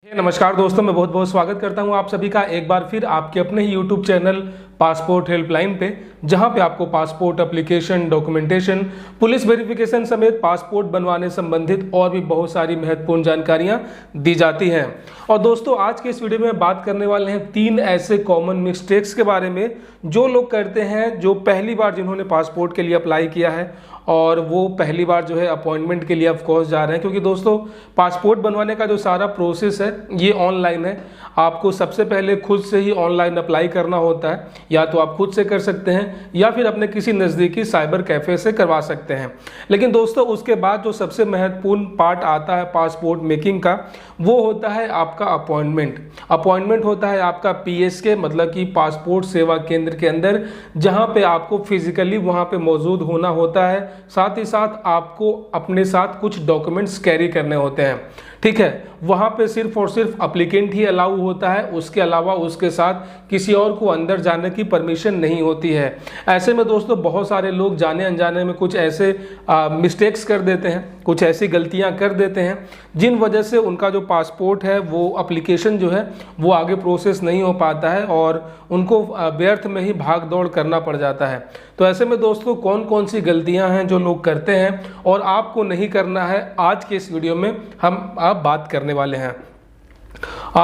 नमस्कार दोस्तों, मैं बहुत बहुत स्वागत करता हूं आप सभी का एक बार फिर आपके अपने ही यूट्यूब चैनल पासपोर्ट हेल्पलाइन पे, जहां पे आपको passport application, documentation, police verification समेत पासपोर्ट बनवाने संबंधित और भी बहुत सारी महत्वपूर्ण जानकारियां दी जाती हैं। और दोस्तों, आज के इस वीडियो में बात करने वाले हैं 3 ऐसे कॉमन मिस्टेक्स के बारे में जो लोग करते हैं, जो पहली बार जिन्होंने पासपोर्ट के लिए अप्लाई किया है और वो पहली बार जो है अपॉइंटमेंट के लिए ऑफ कोर्स जा रहे हैं। क्योंकि दोस्तों, पासपोर्ट बनवाने का जो सारा प्रोसेस है ये ऑनलाइन है। आपको सबसे पहले खुद से ही ऑनलाइन अप्लाई करना होता है, या तो आप खुद से कर सकते हैं या फिर अपने किसी नज़दीकी साइबर कैफ़े से करवा सकते हैं। लेकिन दोस्तों, उसके बाद जो सबसे महत्वपूर्ण पार्ट आता है पासपोर्ट मेकिंग का, वो होता है आपका अपॉइंटमेंट होता है आपका PSK, मतलब कि पासपोर्ट सेवा केंद्र के अंदर, जहां पे आपको फिजिकली वहां पे मौजूद होना होता है। साथ ही साथ आपको अपने साथ कुछ डॉक्यूमेंट्स कैरी करने होते हैं। ठीक है, वहां पे सिर्फ और सिर्फ एप्लीकेंट ही अलाउ होता है, उसके अलावा उसके साथ किसी और को अंदर जाने की परमिशन नहीं होती है। ऐसे में दोस्तों, बहुत सारे लोग जाने अनजाने में कुछ ऐसे मिस्टेक्स कर देते हैं, कुछ ऐसी गलतियां कर देते हैं जिन वजह से उनका जो पासपोर्ट है, वो एप्लीकेशन जो है वो आगे प्रोसेस नहीं हो पाता है और उनको व्यर्थ में ही भाग दौड़ करना पड़ जाता है। तो ऐसे में दोस्तों, कौन कौन सी गलतियां हैं जो लोग करते हैं और आपको नहीं करना है, आज के इस वीडियो में हम आप बात करने वाले हैं।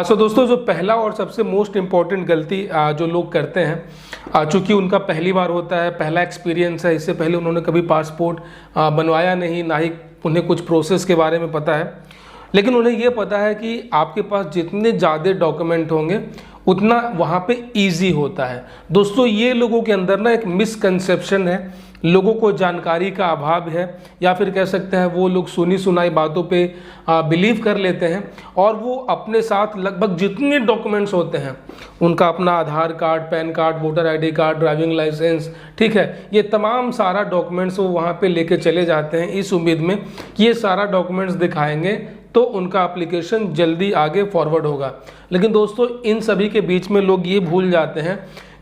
सो दोस्तों, जो पहला और सबसे मोस्ट इम्पॉर्टेंट गलती जो लोग करते हैं, चूँकि उनका पहली बार होता है, पहला एक्सपीरियंस है, इससे पहले उन्होंने कभी पासपोर्ट बनवाया नहीं, ना ही उन्हें कुछ प्रोसेस के बारे में पता है, लेकिन उन्हें ये पता है कि आपके पास जितने ज़्यादा डॉक्यूमेंट होंगे उतना वहाँ पे इजी होता है। दोस्तों, ये लोगों के अंदर ना एक मिसकंसेप्शन है, लोगों को जानकारी का अभाव है, या फिर कह सकते हैं वो लोग सुनी सुनाई बातों पे बिलीव कर लेते हैं और वो अपने साथ लगभग जितने डॉक्यूमेंट्स होते हैं, उनका अपना Aadhaar card, PAN card, voter ID card, driving licence, ठीक है, ये तमाम सारा डॉक्यूमेंट्स वो वहाँ पे लेके चले जाते हैं इस उम्मीद में कि ये सारा डॉक्यूमेंट्स दिखाएंगे तो उनका एप्लीकेशन जल्दी आगे फॉरवर्ड होगा। लेकिन दोस्तों, इन सभी के बीच में लोग ये भूल जाते हैं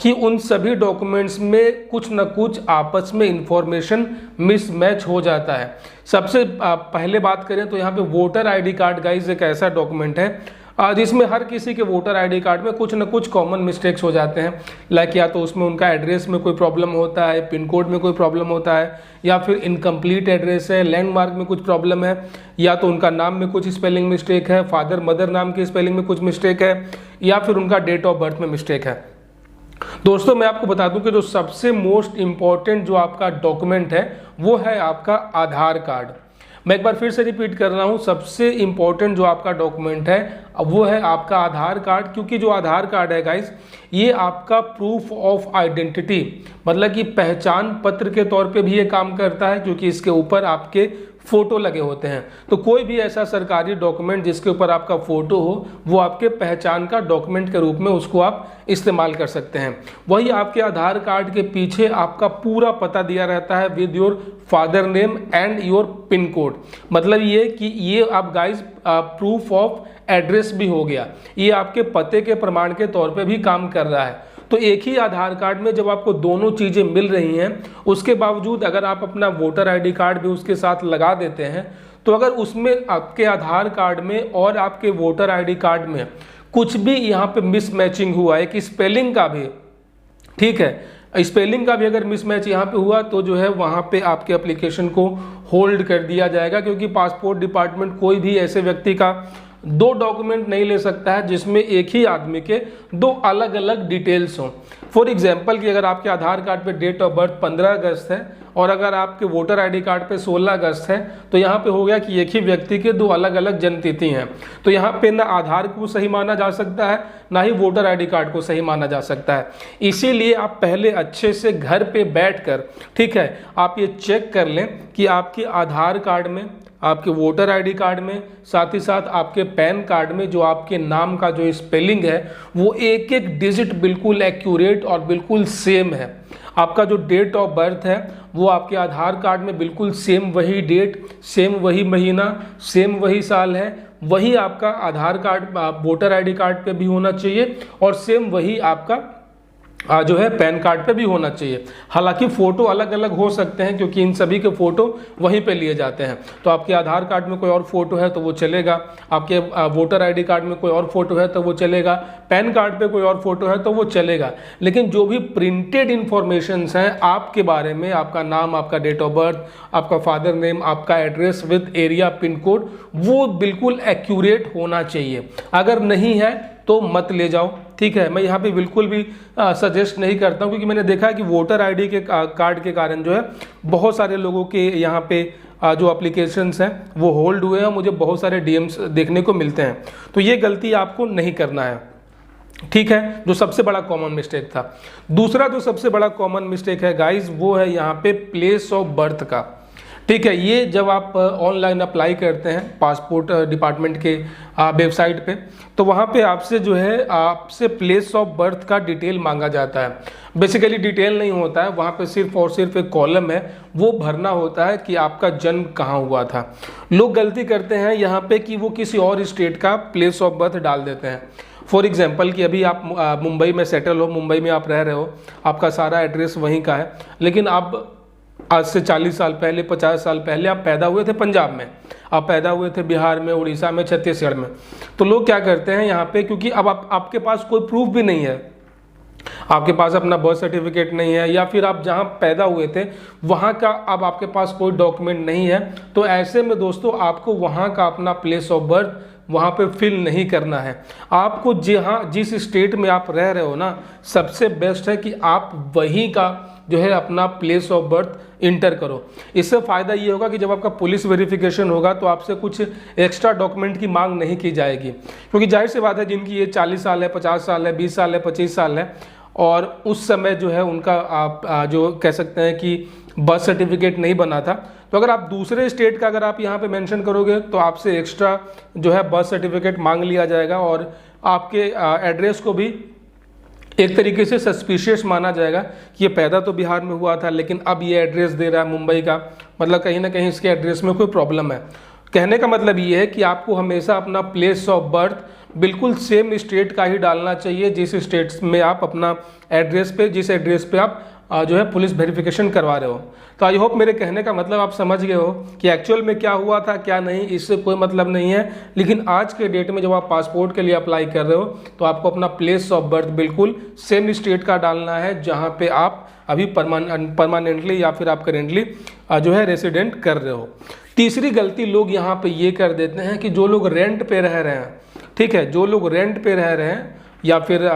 कि उन सभी डॉक्यूमेंट्स में कुछ न कुछ आपस में इंफॉर्मेशन मिसमैच हो जाता है। सबसे पहले बात करें तो यहाँ पे वोटर ID कार्ड गाइज एक ऐसा डॉक्यूमेंट है जिसमें हर किसी के वोटर ID कार्ड में कुछ न कुछ कॉमन मिस्टेक्स हो जाते हैं। लाइक या तो उसमें उनका एड्रेस में कोई प्रॉब्लम होता है, पिन कोड में कोई प्रॉब्लम होता है, या फिर इनकम्प्लीट एड्रेस है, लैंडमार्क में कुछ प्रॉब्लम है, या तो उनका नाम में कुछ स्पेलिंग मिस्टेक है, फादर मदर नाम की स्पेलिंग में कुछ मिस्टेक है, या फिर उनका डेट ऑफ बर्थ में मिस्टेक है। दोस्तों, मैं आपको बता दूं कि जो सबसे मोस्ट इम्पॉर्टेंट जो आपका डॉक्यूमेंट है वो है आपका आधार कार्ड। मैं एक बार फिर से रिपीट कर रहा हूं, सबसे इम्पॉर्टेंट जो आपका डॉक्यूमेंट है वो है आपका आधार कार्ड। क्योंकि जो आधार कार्ड है गाइस, ये आपका प्रूफ ऑफ आइडेंटिटी, मतलब कि पहचान पत्र के तौर पे भी ये काम करता है, क्योंकि इसके ऊपर आपके फोटो लगे होते हैं। तो कोई भी ऐसा सरकारी डॉक्यूमेंट जिसके ऊपर आपका फोटो हो, वो आपके पहचान का डॉक्यूमेंट के रूप में उसको आप इस्तेमाल कर सकते हैं। वही आपके आधार कार्ड के पीछे आपका पूरा पता दिया रहता है with your father name and your pin code. मतलब ये कि ये आप गाइज प्रूफ ऑफ एड्रेस भी हो गया, ये आपके पते के प्रमाण के तौर पे भी काम कर रहा है। तो एक ही आधार कार्ड में जब आपको दोनों चीज़ें मिल रही हैं, उसके बावजूद अगर आप अपना वोटर ID कार्ड भी उसके साथ लगा देते हैं, तो अगर उसमें आपके आधार कार्ड में और आपके वोटर ID कार्ड में कुछ भी यहाँ पे मिसमैचिंग हुआ है कि स्पेलिंग का भी, ठीक है, स्पेलिंग का भी अगर मिसमैच यहाँ पे हुआ, तो जो है वहाँ पे आपके एप्लीकेशन को होल्ड कर दिया जाएगा। क्योंकि पासपोर्ट डिपार्टमेंट कोई भी ऐसे व्यक्ति का 2 डॉक्यूमेंट नहीं ले सकता है जिसमें एक ही आदमी के 2 अलग अलग डिटेल्स हों। फॉर एग्जांपल कि अगर आपके आधार कार्ड पे डेट ऑफ बर्थ 15 अगस्त है और अगर आपके वोटर ID कार्ड पे 16 अगस्त है, तो यहाँ पे हो गया कि एक ही व्यक्ति के 2 अलग अलग जन्मतिथि हैं। तो यहाँ पे ना आधार को सही माना जा सकता है, ना ही वोटर ID कार्ड को सही माना जा सकता है। इसीलिए आप पहले अच्छे से घर पे बैठकर, ठीक है, आप ये चेक कर लें कि आपके आधार कार्ड में, आपके वोटर ID कार्ड में, साथ ही साथ आपके पैन कार्ड में जो आपके नाम का जो स्पेलिंग है वो एक एक डिजिट बिल्कुल एक्यूरेट और बिल्कुल सेम है। आपका जो डेट ऑफ बर्थ है वो आपके आधार कार्ड में बिल्कुल सेम वही डेट, सेम वही महीना, सेम वही साल है, वही आपका आधार कार्ड वोटर ID कार्ड पे भी होना चाहिए और सेम वही आपका जो है पैन कार्ड पे भी होना चाहिए। हालांकि फ़ोटो अलग अलग हो सकते हैं क्योंकि इन सभी के फ़ोटो वहीं पे लिए जाते हैं। तो आपके आधार कार्ड में कोई और फ़ोटो है तो वो चलेगा, आपके वोटर आईडी कार्ड में कोई और फ़ोटो है तो वो चलेगा, पैन कार्ड पे कोई और फ़ोटो है तो वो चलेगा। लेकिन जो भी प्रिंटेड इन्फॉर्मेशंस हैं आपके बारे में, आपका नाम, आपका डेट ऑफ बर्थ, आपका फादर नेम, आपका address with area pin code, वो बिल्कुल एक्यूरेट होना चाहिए। अगर नहीं है तो मत ले जाओ, ठीक है। मैं यहाँ पे बिल्कुल भी सजेस्ट नहीं करता हूँ, क्योंकि मैंने देखा है कि वोटर आईडी के कार्ड के कारण जो है बहुत सारे लोगों के यहाँ पे जो एप्लीकेशंस हैं वो होल्ड हुए हैं, मुझे बहुत सारे डीएम्स देखने को मिलते हैं। तो ये गलती आपको नहीं करना है, ठीक है, जो सबसे बड़ा कॉमन मिस्टेक था। दूसरा जो सबसे बड़ा कॉमन मिस्टेक है गाइज, वो है यहाँ पे प्लेस ऑफ बर्थ का, ठीक है। ये जब आप ऑनलाइन अप्लाई करते हैं पासपोर्ट डिपार्टमेंट के वेबसाइट पे, तो वहाँ पे आपसे जो है आपसे प्लेस ऑफ बर्थ का डिटेल मांगा जाता है। बेसिकली डिटेल नहीं होता है वहाँ पे, सिर्फ और सिर्फ एक कॉलम है, वो भरना होता है कि आपका जन्म कहाँ हुआ था। लोग गलती करते हैं यहाँ पे कि वो किसी और स्टेट का प्लेस ऑफ बर्थ डाल देते हैं। फॉर एग्जाम्पल कि अभी आप मुंबई में सेटल हो, मुंबई में आप रह रहे हो, आपका सारा एड्रेस वहीं का है, लेकिन आप आज से 40 साल पहले, 50 साल पहले आप पैदा हुए थे पंजाब में, आप पैदा हुए थे बिहार में, उड़ीसा में, छत्तीसगढ़ में। तो लोग क्या करते हैं यहाँ पे, क्योंकि अब आपके पास कोई प्रूफ भी नहीं है, आपके पास अपना बर्थ सर्टिफिकेट नहीं है, या फिर आप जहाँ पैदा हुए थे वहाँ का अब आपके पास कोई डॉक्यूमेंट नहीं है, तो ऐसे में दोस्तों आपको वहाँ का अपना प्लेस ऑफ बर्थ वहाँ पे फिल नहीं करना है। आपको जिस स्टेट में आप रह रहे हो ना, सबसे बेस्ट है कि आप वहीं का जो है अपना प्लेस ऑफ बर्थ इंटर करो। इससे फ़ायदा ये होगा कि जब आपका पुलिस वेरिफिकेशन होगा तो आपसे कुछ एक्स्ट्रा डॉक्यूमेंट की मांग नहीं की जाएगी, क्योंकि जाहिर सी बात है जिनकी ये 40 साल है, 50 साल है, 20 साल है, 25 साल है, और उस समय जो है उनका आप जो कह सकते हैं कि बर्थ सर्टिफिकेट नहीं बना था, तो अगर आप दूसरे स्टेट का अगर आप यहाँ पे मेंशन करोगे तो आपसे एक्स्ट्रा जो है बर्थ सर्टिफिकेट मांग लिया जाएगा, और आपके एड्रेस को भी एक तरीके से सस्पिशियस माना जाएगा कि ये पैदा तो बिहार में हुआ था लेकिन अब ये एड्रेस दे रहा है मुंबई का, मतलब कहीं ना कहीं इसके एड्रेस में कोई प्रॉब्लम है। कहने का मतलब ये है कि आपको हमेशा अपना प्लेस ऑफ बर्थ बिल्कुल सेम स्टेट का ही डालना चाहिए जिस स्टेट में आप अपना एड्रेस पे, जिस एड्रेस पे आप जो है पुलिस वेरिफिकेशन करवा रहे हो। तो आई होप मेरे कहने का मतलब आप समझ गए हो कि एक्चुअल में क्या हुआ था क्या नहीं, इससे कोई मतलब नहीं है। लेकिन आज के डेट में जब आप पासपोर्ट के लिए अप्लाई कर रहे हो तो आपको अपना प्लेस ऑफ बर्थ बिल्कुल सेम स्टेट का डालना है जहाँ पे आप अभी परमानेंटली या फिर आप करेंटली जो है रेसिडेंट कर रहे हो। तीसरी गलती लोग यहाँ पे ये कर देते हैं कि जो लोग रेंट पे रह रहे हैं, ठीक है, जो लोग रेंट पे रह रहे हैं या फिर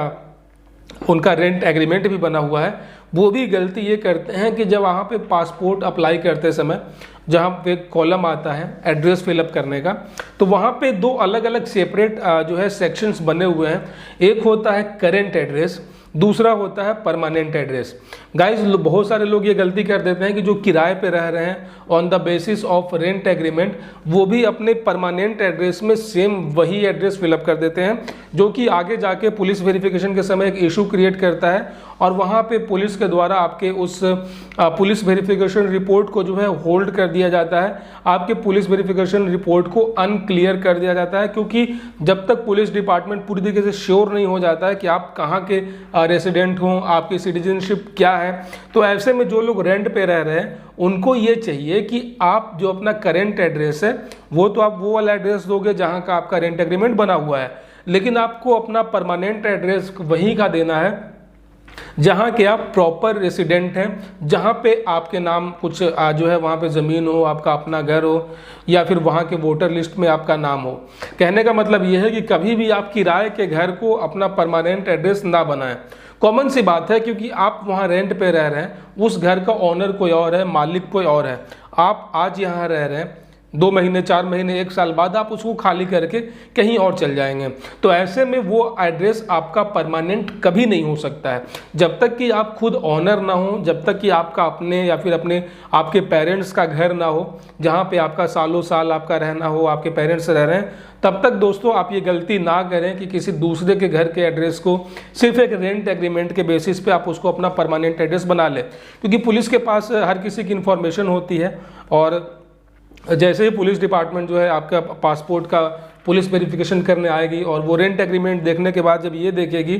उनका रेंट एग्रीमेंट भी बना हुआ है, वो भी गलती ये करते हैं कि जब वहाँ पे पासपोर्ट अप्लाई करते समय जहाँ पे कॉलम आता है एड्रेस फिलअप करने का, तो वहाँ पे दो अलग अलग सेपरेट जो है सेक्शंस बने हुए हैं। एक होता है करेंट एड्रेस, दूसरा होता है परमानेंट एड्रेस। गाइज बहुत सारे लोग ये गलती कर देते हैं कि जो किराए पे रह रहे हैं on the basis of rent agreement, वो भी अपने परमानेंट एड्रेस में सेम वही एड्रेस फिलअप कर देते हैं, जो कि आगे जाके पुलिस वेरिफिकेशन के समय एक इशू क्रिएट करता है, और वहाँ पे पुलिस के द्वारा आपके उस पुलिस वेरिफिकेशन रिपोर्ट को जो है होल्ड कर दिया जाता है, आपके पुलिस वेरिफिकेशन रिपोर्ट को अनक्लियर कर दिया जाता है, क्योंकि जब तक पुलिस डिपार्टमेंट पूरी तरीके से श्योर नहीं हो जाता है कि आप कहाँ के रेसिडेंट हो, आपकी सिटीजनशिप क्या है। तो ऐसे में जो लोग रेंट पे रह रहे हैं उनको ये चाहिए कि आप जो अपना करेंट एड्रेस है वो तो आप वो वाला एड्रेस दोगे जहाँ का आपका रेंट एग्रीमेंट बना हुआ है, लेकिन आपको अपना परमानेंट एड्रेस वहीं का देना है जहाँ के आप प्रॉपर रेसिडेंट हैं, जहाँ पे आपके नाम कुछ जो है वहाँ पे ज़मीन हो, आपका अपना घर हो, या फिर वहाँ के वोटर लिस्ट में आपका नाम हो। कहने का मतलब ये है कि कभी भी आप किराए के घर को अपना परमानेंट एड्रेस ना बनाएं। कॉमन सी बात है, क्योंकि आप वहाँ रेंट पे रह रहे हैं, उस घर का ओनर कोई और है, मालिक कोई और है। आप आज यहाँ रह रहे हैं, 2 महीने, 4 महीने, 1 साल बाद आप उसको खाली करके कहीं और चल जाएंगे, तो ऐसे में वो एड्रेस आपका परमानेंट कभी नहीं हो सकता है। जब तक कि आप खुद ऑनर ना हो, जब तक कि आपका अपने या फिर आपके पेरेंट्स का घर ना हो जहाँ पे आपका सालों साल आपका रहना हो, आपके पेरेंट्स रह रहे हैं, तब तक दोस्तों आप ये गलती ना करें कि किसी दूसरे के घर के एड्रेस को सिर्फ एक रेंट एग्रीमेंट के बेसिस पे आप उसको अपना परमानेंट एड्रेस बना लें, क्योंकि पुलिस के पास हर किसी की इन्फॉर्मेशन होती है, और जैसे ही पुलिस डिपार्टमेंट जो है आपका पासपोर्ट का पुलिस वेरिफिकेशन करने आएगी और वो रेंट एग्रीमेंट देखने के बाद जब ये देखेगी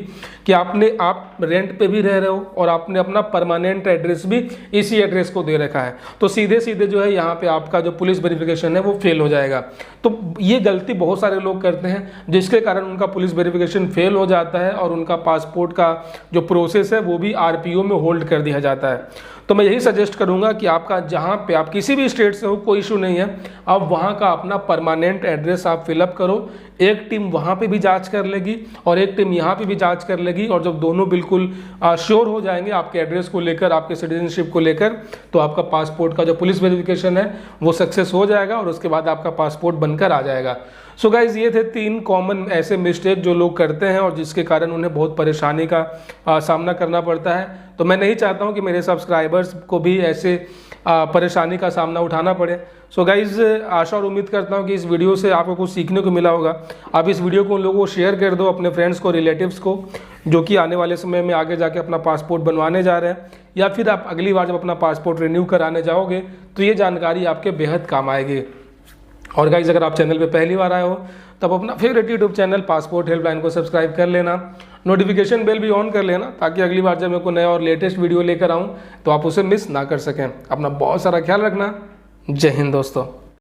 कि आप रेंट पे भी रह रहे हो और आपने अपना परमानेंट एड्रेस भी इसी एड्रेस को दे रखा है, तो सीधे सीधे जो है यहाँ पे आपका जो पुलिस वेरिफिकेशन है वो फेल हो जाएगा। तो ये गलती बहुत सारे लोग करते हैं, जिसके कारण उनका पुलिस वेरिफिकेशन फेल हो जाता है और उनका पासपोर्ट का जो प्रोसेस है वो भी आरपीओ में होल्ड कर दिया जाता है। तो मैं यही सजेस्ट करूंगा कि आपका जहां पे आप किसी भी स्टेट से हो कोई इशू नहीं है, आप वहां का अपना परमानेंट एड्रेस आप फिलअप करो। एक टीम वहां पे भी जांच कर लेगी और एक टीम यहाँ पे भी जांच कर लेगी, और जब दोनों बिल्कुल श्योर हो जाएंगे आपके एड्रेस को लेकर, आपके सिटीजनशिप को लेकर, तो आपका पासपोर्ट का जो पुलिस वेरिफिकेशन है वो सक्सेस हो जाएगा और उसके बाद आपका पासपोर्ट बनकर आ जाएगा। सो गाइज, ये थे 3 कॉमन ऐसे मिस्टेक जो लोग करते हैं और जिसके कारण उन्हें बहुत परेशानी का सामना करना पड़ता है। तो मैं नहीं चाहता हूं कि मेरे सब्सक्राइबर्स को भी ऐसे परेशानी का सामना उठाना पड़े। सो गाइज, आशा और उम्मीद करता हूं कि इस वीडियो से आपको कुछ सीखने को मिला होगा। आप इस वीडियो को उन लोगों को शेयर कर दो, अपने फ्रेंड्स को, रिलेटिव्स को, जो कि आने वाले समय में आगे जाके अपना पासपोर्ट बनवाने जा रहे हैं, या फिर आप अगली बार जब अपना पासपोर्ट रिन्यू कराने जाओगे तो ये जानकारी आपके बेहद काम आएगी। और गाइज, अगर आप चैनल पे पहली बार आए हो तब अपना favourite YouTube channel passport helpline को सब्सक्राइब कर लेना, नोटिफिकेशन बेल भी ऑन कर लेना, ताकि अगली बार जब मैं कोई नया और लेटेस्ट वीडियो लेकर आऊँ तो आप उसे मिस ना कर सकें। अपना बहुत सारा ख्याल रखना। जय हिंद दोस्तों।